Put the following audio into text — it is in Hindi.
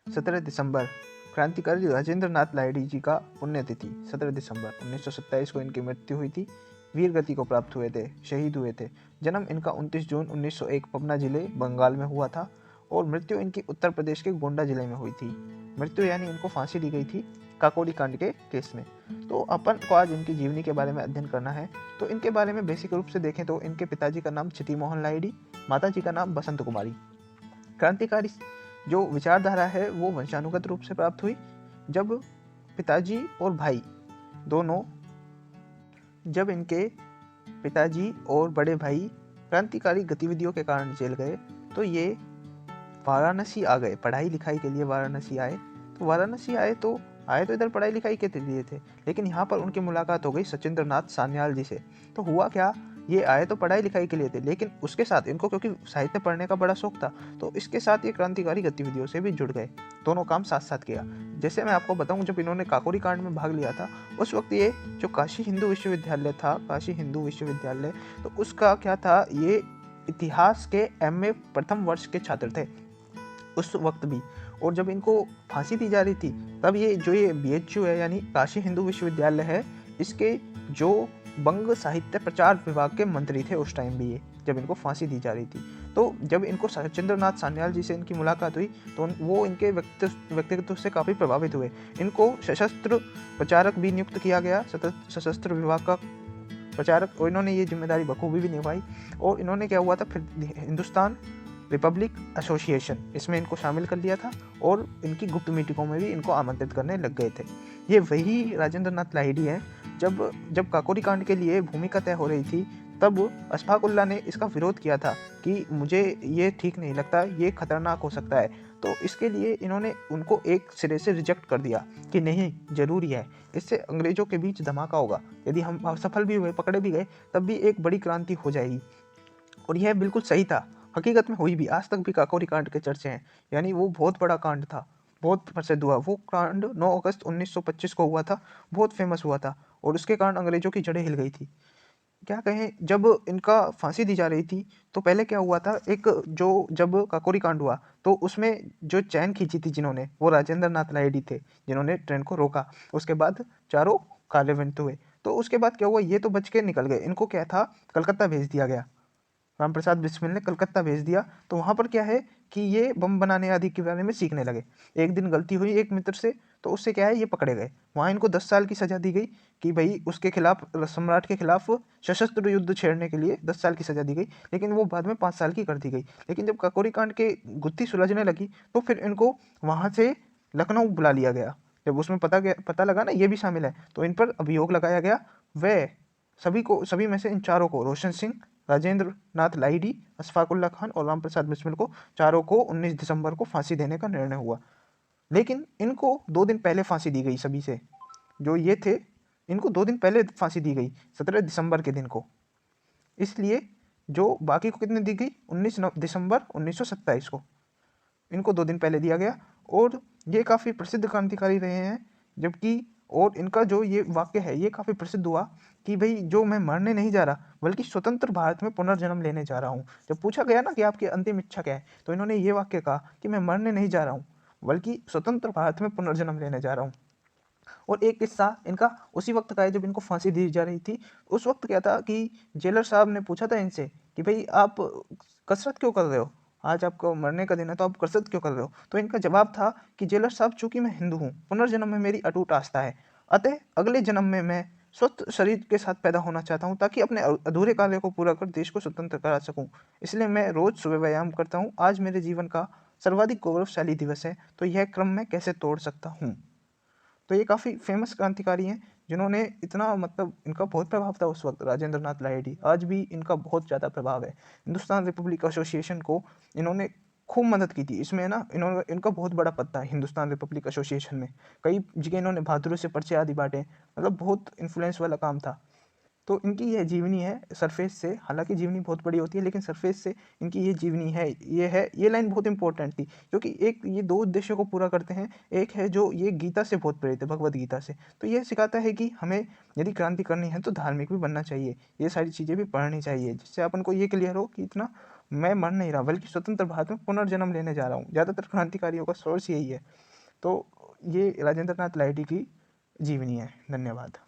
17 दिसंबर क्रांतिकारी राजेंद्र नाथ लाहिड़ी जी का पुण्यतिथि। 17 दिसंबर 1927 को इनकी मृत्यु हुई थी। वीर गति को प्राप्त हुए थे, शहीद हुए थे। जन्म इनका 29 जून 1901 पबना जिले बंगाल में हुआ था और मृत्यु इनकी उत्तर प्रदेश के गोंडा जिले में हुई थी। मृत्यु यानी इनको फांसी दी गई थी काकोरी कांड के केस में। तो अपन को आज इनकी जीवनी के बारे में अध्ययन करना है। तो इनके बारे में बेसिक रूप से देखें तो इनके पिताजी का नाम क्षिति मोहन लाहिड़ी, माता जी का नाम बसंत कुमारी। क्रांतिकारी जो विचारधारा है वो वंशानुगत रूप से प्राप्त हुई। जब पिताजी और भाई दोनों, जब इनके पिताजी और बड़े भाई क्रांतिकारी गतिविधियों के कारण जेल गए तो ये वाराणसी आ गए, पढ़ाई लिखाई के लिए वाराणसी आए। तो वाराणसी आए तो इधर पढ़ाई लिखाई के लिए थे, लेकिन यहाँ पर उनकी मुलाकात हो गई सचिंद्र नाथ सान्याल जी से। तो हुआ क्या, ये आए तो पढ़ाई लिखाई के लिए थे, लेकिन उसके साथ इनको क्योंकि साहित्य पढ़ने का बड़ा शौक था तो इसके साथ ये क्रांतिकारी गतिविधियों से भी जुड़ गए। दोनों काम साथ साथ किया। जैसे मैं आपको बताऊं, जब इन्होंने काकोरी कांड में भाग लिया था उस वक्त ये जो काशी हिंदू विश्वविद्यालय था, काशी हिंदू विश्वविद्यालय, तो उसका क्या था, ये इतिहास के MA प्रथम वर्ष के छात्र थे उस वक्त भी। और जब इनको फांसी दी जा रही थी तब ये BHU है यानी काशी हिंदू विश्वविद्यालय है, इसके जो बंग साहित्य प्रचार विभाग के मंत्री थे उस टाइम भी ये, जब इनको फांसी दी जा रही थी। तो जब इनको सचिंद्र नाथ सान्याल जी से इनकी मुलाकात हुई तो वो इनके व्यक्तित्व से काफ़ी प्रभावित हुए। इनको सशस्त्र प्रचारक भी नियुक्त किया गया, सशस्त्र विभाग का प्रचारक, और इन्होंने ये जिम्मेदारी बखूबी भी निभाई। और इन्होंने क्या हुआ था, फिर हिंदुस्तान रिपब्लिक एसोसिएशन, इसमें इनको शामिल कर लिया था और इनकी गुप्त मीटिंगों में भी इनको आमंत्रित करने लग गए थे। ये वही राजेंद्र नाथ लाहिड़ी है। जब काकोरी कांड के लिए भूमिका तय हो रही थी तब अशफाक उल्लाह ने इसका विरोध किया था कि मुझे ये ठीक नहीं लगता, ये खतरनाक हो सकता है। तो इसके लिए इन्होंने उनको एक सिरे से रिजेक्ट कर दिया कि नहीं, जरूरी है, इससे अंग्रेजों के बीच धमाका होगा, यदि हम सफल भी हुए, पकड़े भी गए, तब भी एक बड़ी क्रांति हो जाएगी। और यह बिल्कुल सही था, हकीकत में हुई भी। आज तक भी काकोरी कांड के चर्चे हैं, यानी वो बहुत बड़ा कांड था, बहुत प्रसिद्ध हुआ। वो कांड 9 अगस्त 1925 को हुआ था, बहुत फेमस हुआ था और उसके कारण अंग्रेजों की जड़ें हिल गई थी। क्या कहें, जब इनका फांसी दी जा रही थी तो पहले क्या हुआ था, जब काकोरी कांड हुआ तो उसमें जो चैन खींची थी जिन्होंने, वो राजेंद्र नाथ लाहिड़ी थे, जिन्होंने ट्रेन को रोका। उसके बाद चारों कारावांत हुए। तो उसके बाद क्या हुआ, ये तो बच के निकल गए, इनको क्या था, कलकत्ता भेज दिया गया। रामप्रसाद बिस्मिल ने कलकत्ता भेज दिया। तो वहाँ पर क्या है कि ये बम बनाने आदि के बारे में सीखने लगे। एक दिन गलती हुई एक मित्र से, तो उससे क्या है, ये पकड़े गए। वहाँ इनको 10 साल की सज़ा दी गई कि भाई उसके खिलाफ, सम्राट के खिलाफ सशस्त्र युद्ध छेड़ने के लिए 10 साल की सज़ा दी गई, लेकिन वो बाद में 5 साल की कर दी गई। लेकिन जब काकोरी कांड के गुत्थी सुलझने लगी तो फिर इनको वहाँ से लखनऊ बुला लिया गया। जब उसमें पता लगा ना ये भी शामिल है, तो इन पर अभियोग लगाया गया। वह सभी में से इन चारों को, रोशन सिंह, राजेंद्र नाथ लाहिड़ी, अशफाक उल्लाह खान और रामप्रसाद बिस्मिल को, चारों को 19 दिसंबर को फांसी देने का निर्णय हुआ। लेकिन इनको 2 दिन पहले फांसी दी गई। सभी से जो ये थे, इनको 2 दिन पहले फांसी दी गई, 17 दिसंबर के दिन को। इसलिए जो बाकी को कितने दी गई, 19 दिसंबर 1927 को इनको 2 दिन पहले दिया गया। और ये काफ़ी प्रसिद्ध क्रांतिकारी रहे हैं। जबकि और इनका जो ये वाक्य है ये काफ़ी प्रसिद्ध हुआ कि भाई, जो मैं मरने नहीं जा रहा बल्कि स्वतंत्र भारत में पुनर्जन्म लेने जा रहा हूँ। जब पूछा गया ना कि आपकी अंतिम इच्छा क्या है, तो इन्होंने ये वाक्य कहा कि मैं मरने नहीं जा रहा हूँ बल्कि स्वतंत्र भारत में पुनर्जन्म लेने जा रहा हूँ। और एक किस्सा इनका उसी वक्त का है जब इनको फांसी दी जा रही थी। उस वक्त क्या था कि जेलर साहब ने पूछा था इनसे कि भाई, आप कसरत क्यों कर रहे हो, आज आपको मरने का दिन है तो आप कसरत क्यों कर रहे हो। तो इनका जवाब था कि जेलर साहब, चूंकि मैं हिंदू हूँ, पुनर्जन्म में मेरी अटूट आस्था है, अतः अगले जन्म में मैं स्वस्थ शरीर के साथ पैदा होना चाहता हूँ ताकि अपने अधूरे कार्य को पूरा कर देश को स्वतंत्र करा सकूँ। इसलिए मैं रोज सुबह व्यायाम करता हूँ। आज मेरे जीवन का सर्वाधिक गौरवशाली दिवस है, तो यह क्रम मैं कैसे तोड़ सकता हूँ। तो ये काफ़ी फेमस क्रांतिकारी हैं जिन्होंने इतना, मतलब इनका बहुत प्रभाव था उस वक्त। राजेंद्र नाथ लाहिड़ी, आज भी इनका बहुत ज़्यादा प्रभाव है। हिंदुस्तान रिपब्लिक एसोसिएशन को इन्होंने खूब मदद की थी। इसमें ना इनका बहुत बड़ा पद था हिंदुस्तान रिपब्लिक एसोसिएशन में। कई जगह इन्होंने बहादुरों से पर्चे आदि बांटे, मतलब बहुत इन्फ्लुएंस वाला काम था। तो इनकी यह जीवनी है सरफेस से, हालांकि जीवनी बहुत बड़ी होती है लेकिन सरफेस से इनकी ये जीवनी है। ये लाइन बहुत इंपॉर्टेंट थी क्योंकि एक ये 2 उद्देश्यों को पूरा करते हैं। एक है जो ये गीता से बहुत प्रेरित है, भगवद गीता से। तो ये सिखाता है कि हमें यदि क्रांति करनी है तो धार्मिक भी बनना चाहिए, ये सारी चीज़ें भी पढ़नी चाहिए, जिससे अपन को ये क्लियर हो कि इतना मैं मर नहीं रहा बल्कि स्वतंत्र भारत में पुनर्जन्म लेने जा रहा हूँ। ज़्यादातर क्रांतिकारियों का सोर्स यही है। तो ये राजेंद्र नाथ लाहिड़ी की जीवनी है। धन्यवाद।